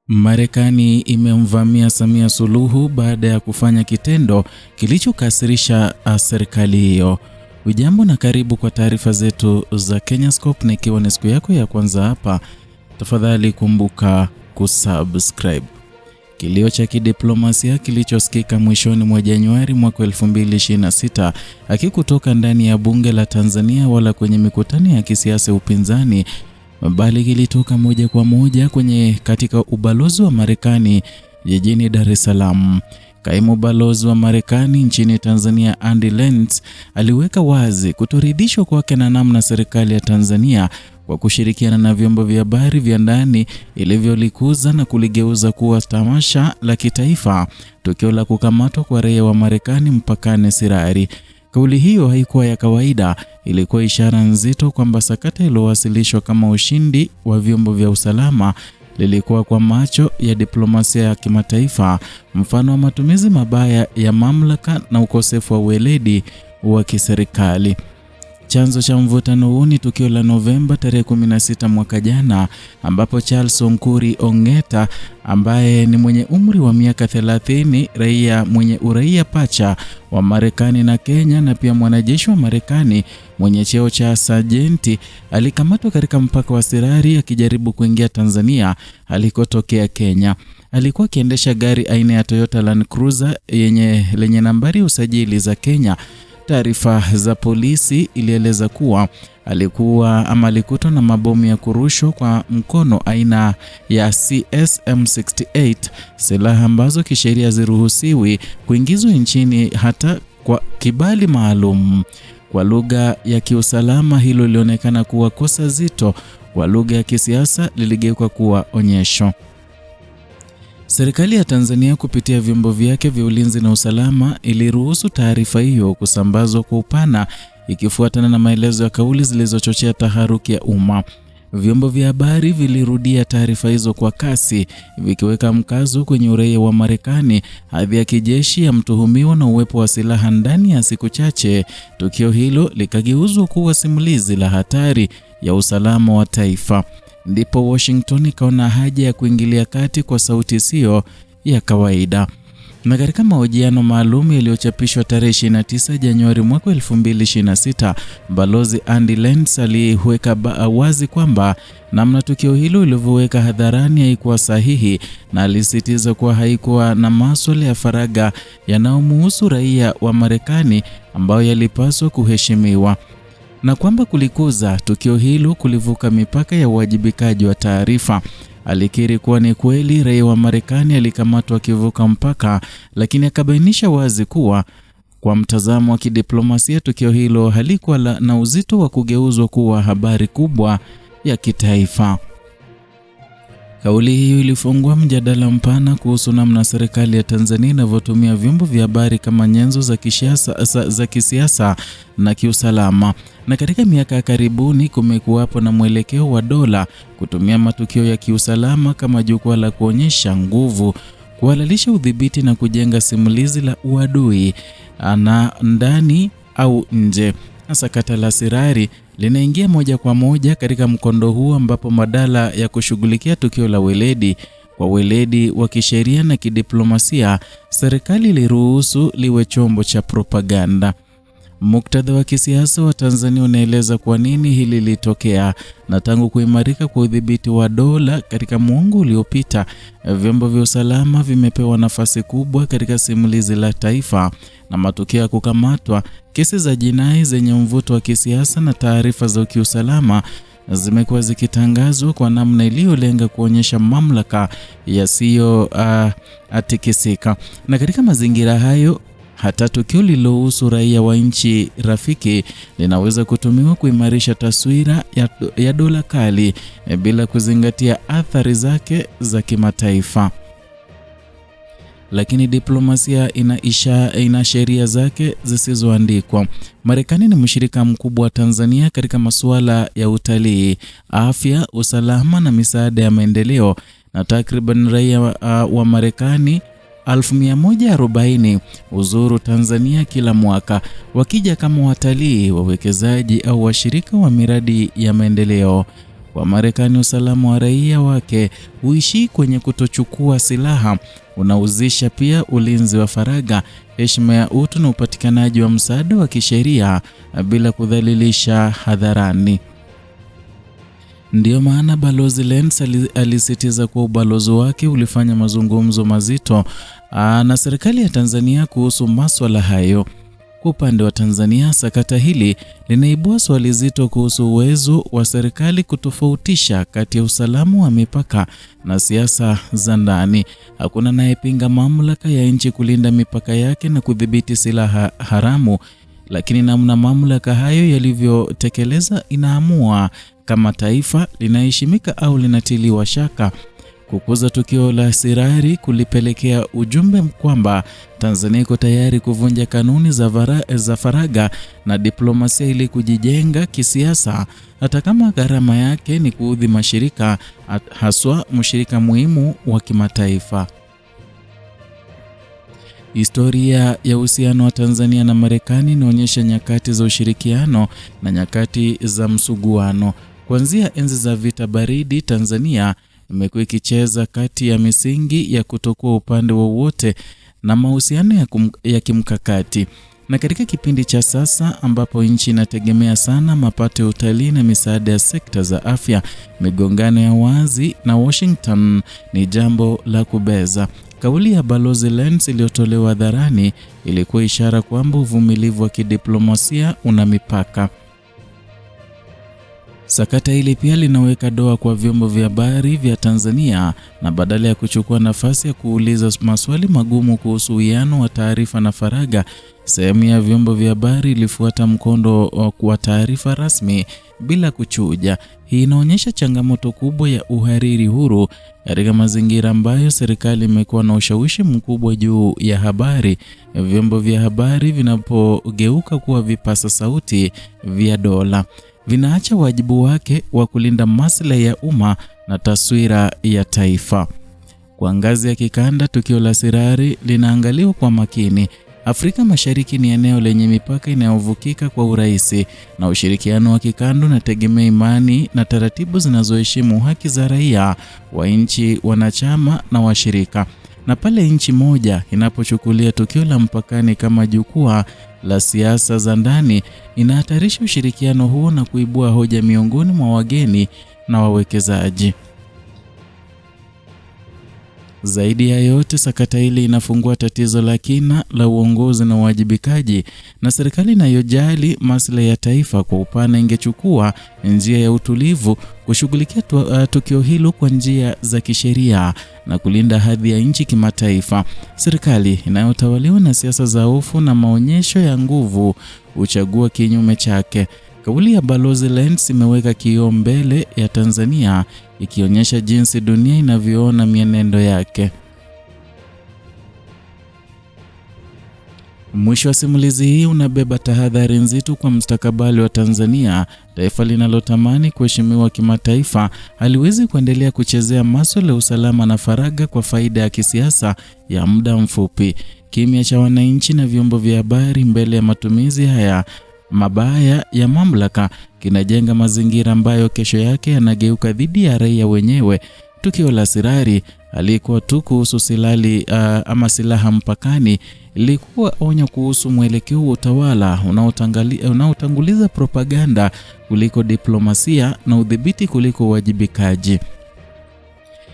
Marekani imemvamia Samia Suluhu baada ya kufanya kitendo kilichokasirisha serikali hiyo. Ujambo na karibu kwa taarifa zetu za Kenyascope, na ikiwa ni siku yako ya kwanza hapa, tafadhali kumbuka kusubscribe. Kilio cha kidiplomasia kilichosikika mwishoni mwa Januari mwaka 2026 hakikutoka ndani ya bunge la Tanzania wala kwenye mikutano ya kisiasa upinzani, bali kilitoka moja kwa moja katika ubalozi wa Marekani jijini Dar es Salaam. Kaimu balozi wa Marekani nchini Tanzania Andy Lentz aliweka wazi kutoridhishwa kwake na namna serikali ya Tanzania kwa kushirikiana na vyombo vya habari vya ndani ilivyolikuza na kuligeuza kuwa tamasha la kitaifa, tukio la kukamatwa kwa raia wa Marekani mpakani Sirari. Kauli hiyo haikuwa ya kawaida, ilikuwa ishara nzito kwamba sakata iliyowasilishwa kama ushindi wa vyombo vya usalama lilikuwa kwa macho ya diplomasia ya kimataifa, mfano wa matumizi mabaya ya mamlaka na ukosefu wa weledi wa kiserikali. Chanzo cha mvutano huu ni tukio la Novemba tarehe 16 mwaka jana, ambapo Charles Onkuri Ongeta ambaye ni mwenye umri wa miaka 30, raia mwenye uraia pacha wa Marekani na Kenya na pia mwanajeshi wa Marekani mwenye cheo cha sajenti, alikamatwa katika mpaka wa Sirari akijaribu kuingia Tanzania alikotokea Kenya. Alikuwa akiendesha gari aina ya Toyota Land Cruiser lenye nambari ya usajili za Kenya. Taarifa za polisi ilieleza kuwa alikutwa na mabomu ya kurushwa kwa mkono aina ya CS-M68, silaha ambazo kisheria ziruhusiwi kuingizwa nchini hata kwa kibali maalum. Kwa lugha ya kiusalama, hilo lilionekana kuwa kosa zito. Kwa lugha ya kisiasa, liligeuka kuwa onyesho. Serikali ya Tanzania kupitia vyombo vyake vya ulinzi na usalama iliruhusu taarifa hiyo kusambazwa kwa upana, ikifuatana na maelezo ya kauli zilizochochea taharuki ya umma. Vyombo vya habari vilirudia taarifa hizo kwa kasi, vikiweka mkazo kwenye uraia wa Marekani, hadhi ya kijeshi ya mtuhumiwa na uwepo wa silaha. Ndani ya siku chache, tukio hilo likageuzwa kuwa simulizi la hatari ya usalama wa taifa. Ndipo Washington ikaona haja ya kuingilia kati kwa sauti isiyo ya kawaida. Na katika mahojiano maalum yaliyochapishwa tarehe 29 Januari mwaka 2026, Balozi Andy Lentz aliweka wazi kwamba namna tukio hilo lilivyoweka hadharani haikuwa sahihi, na alisisitiza kuwa haikuwa na masuala ya faragha yanayomhusu raia wa Marekani ambayo yalipaswa kuheshimiwa, na kwamba kulikuza tukio hilo kulivuka mipaka ya uwajibikaji wa taarifa. Alikiri kuwa ni kweli raia wa Marekani alikamatwa akivuka mpaka, lakini akabainisha wazi kuwa kwa mtazamo wa kidiplomasia tukio hilo halikuwa na uzito wa kugeuzwa kuwa habari kubwa ya kitaifa. Kauli hiyo ilifungua mjadala mpana kuhusu namna serikali ya Tanzania inavyotumia vyombo vya habari kama nyenzo za kisiasa na kiusalama. Na katika miaka ya karibuni kumekuwapo na mwelekeo wa dola kutumia matukio ya kiusalama kama jukwaa la kuonyesha nguvu, kuhalalisha udhibiti na kujenga simulizi la uadui na ndani au nje. Sakata la Sirari linaingia moja kwa moja katika mkondo huu, ambapo badala ya kushughulikia tukio la weledi wa kisheria na kidiplomasia, serikali iliruhusu liwe chombo cha propaganda. Muktadha wa kisiasa wa Tanzania unaeleza kwa nini hili lilitokea, na tangu kuimarika kwa udhibiti wa dola katika muongo uliopita, vyombo vya usalama vimepewa nafasi kubwa katika simulizi la taifa, na matukio ya kukamatwa, kesi za jinai zenye mvuto wa kisiasa na taarifa za kiusalama zimekuwa zikitangazwa kwa namna iliyolenga kuonyesha mamlaka yasiyo atikisika. Na katika mazingira hayo, hata tukio lililohusu raia wa nchi rafiki linaweza kutumiwa kuimarisha taswira ya dola kali bila kuzingatia athari zake za kimataifa. Lakini diplomasia ina sheria zake zisizoandikwa. Marekani ni mshirika mkubwa wa Tanzania katika masuala ya utalii, afya, usalama na misaada ya maendeleo, na takriban raia wa Marekani 1140 uzuru Tanzania kila mwaka, wakija kama watalii, wawekezaji au washirika wa miradi ya maendeleo. Kwa Marekani, usalama wa raia wake huishi kwenye kutochukua silaha, unahusisha pia ulinzi wa faragha, heshima ya utu na upatikanaji wa msaada wa kisheria bila kudhalilisha hadharani. Ndiyo maana Balozi Lenz alisitiza kuwa ubalozi wake ulifanya mazungumzo mazito na serikali ya Tanzania kuhusu masuala hayo. Kwa upande wa Tanzania, sakata hili linaibua swali zito kuhusu uwezo wa serikali kutofautisha kati ya usalama wa mipaka na siasa za ndani. Hakuna anayepinga mamlaka ya nchi kulinda mipaka yake na kudhibiti silaha haramu, lakini namna mamlaka hayo yalivyotekeleza inaamua kama taifa linaheshimika au linatiliwa shaka. Kukuza tukio la Sirari kulipelekea ujumbe kwamba Tanzania iko tayari kuvunja kanuni za faragha na diplomasia ili kujijenga kisiasa, hata kama gharama yake ni kuudhi mashirika, haswa mshirika muhimu wa kimataifa. Historia ya uhusiano wa Tanzania na Marekani inaonyesha nyakati za ushirikiano na nyakati za msuguano. Kuanzia enzi za vita baridi, Tanzania imekuwa ikicheza kati ya misingi ya kutokuwa upande wowote na mahusiano ya kimkakati. Na katika kipindi cha sasa ambapo nchi inategemea sana mapato ya utalii na misaada ya sekta za afya, migongano ya wazi na Washington ni jambo la kubeza. Kauli ya Balozi Lenz iliyotolewa hadharani ilikuwa ishara kwamba uvumilivu wa kidiplomasia una mipaka. Sakata hili pia linaweka doa kwa vyombo vya habari vya Tanzania, na badala ya kuchukua nafasi ya kuuliza maswali magumu kuhusu uwiano wa taarifa na faragha, sehemu ya vyombo vya habari ilifuata mkondo wa taarifa rasmi bila kuchuja. Hii inaonyesha changamoto kubwa ya uhariri huru katika mazingira ambayo serikali imekuwa na ushawishi mkubwa juu ya habari. Vyombo vya habari vinapogeuka kuwa vipasa sauti vya dola, vinaacha wajibu wake wa kulinda maslahi ya umma na taswira ya taifa. Kwa ngazi ya kikanda, tukio la Sirari linaangaliwa kwa makini. Afrika Mashariki ni eneo lenye mipaka inayovukika kwa urahisi, na ushirikiano wa kikanda unategemea imani na taratibu zinazoheshimu haki za raia wa nchi wanachama na washirika. Na pale nchi moja inapochukulia tukio la mpakani kama jukwaa la siasa za ndani, inahatarisha ushirikiano huo na kuibua hoja miongoni mwa wageni na wawekezaji. Zaidi ya yote, sakata hili inafungua tatizo la kina la uongozi na uwajibikaji, na serikali inayojali maslahi ya taifa kwa upana ingechukua njia ya utulivu, kushughulikia tukio hilo kwa njia za kisheria na kulinda hadhi ya nchi kimataifa. Serikali inayotawaliwa na siasa za hofu na maonyesho ya nguvu huchagua kinyume chake. Kauli ya Balozi Lenz imeweka kioo mbele ya Tanzania, ikionyesha jinsi dunia inavyoona mienendo yake. Mwisho wa simulizi hii unabeba tahadhari nzito kwa mustakabali wa Tanzania. Taifa linalotamani kuheshimiwa kimataifa haliwezi kuendelea kuchezea masuala ya usalama na faragha kwa faida ya kisiasa ya muda mfupi. Kimya cha wananchi na vyombo vya habari mbele ya matumizi haya mabaya ya mamlaka kinajenga mazingira ambayo kesho yake yanageuka dhidi ya raia wenyewe. Tukio la Sirari halikuwa tu kuhusu silaha mpakani, ilikuwa onyo kuhusu mwelekeo wa utawala unaotanguliza propaganda kuliko diplomasia na udhibiti kuliko uwajibikaji.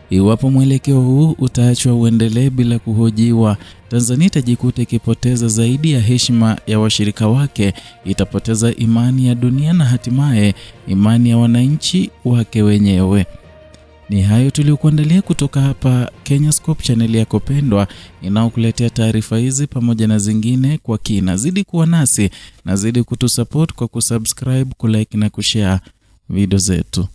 Iwapo mwelekeo huu utaachwa uendelee bila kuhojiwa, Tanzania itajikuta ikipoteza zaidi ya heshima ya washirika wake, itapoteza imani ya dunia na hatimaye imani ya wananchi wake wenyewe. Ni hayo tuliokuandalia kutoka hapa Kenyascope, channel yako pendwa inayokuletea taarifa hizi pamoja na zingine kwa kina. Zidi kuwa nasi na zidi kutusupport kwa kusubscribe, kulike na kushare video zetu.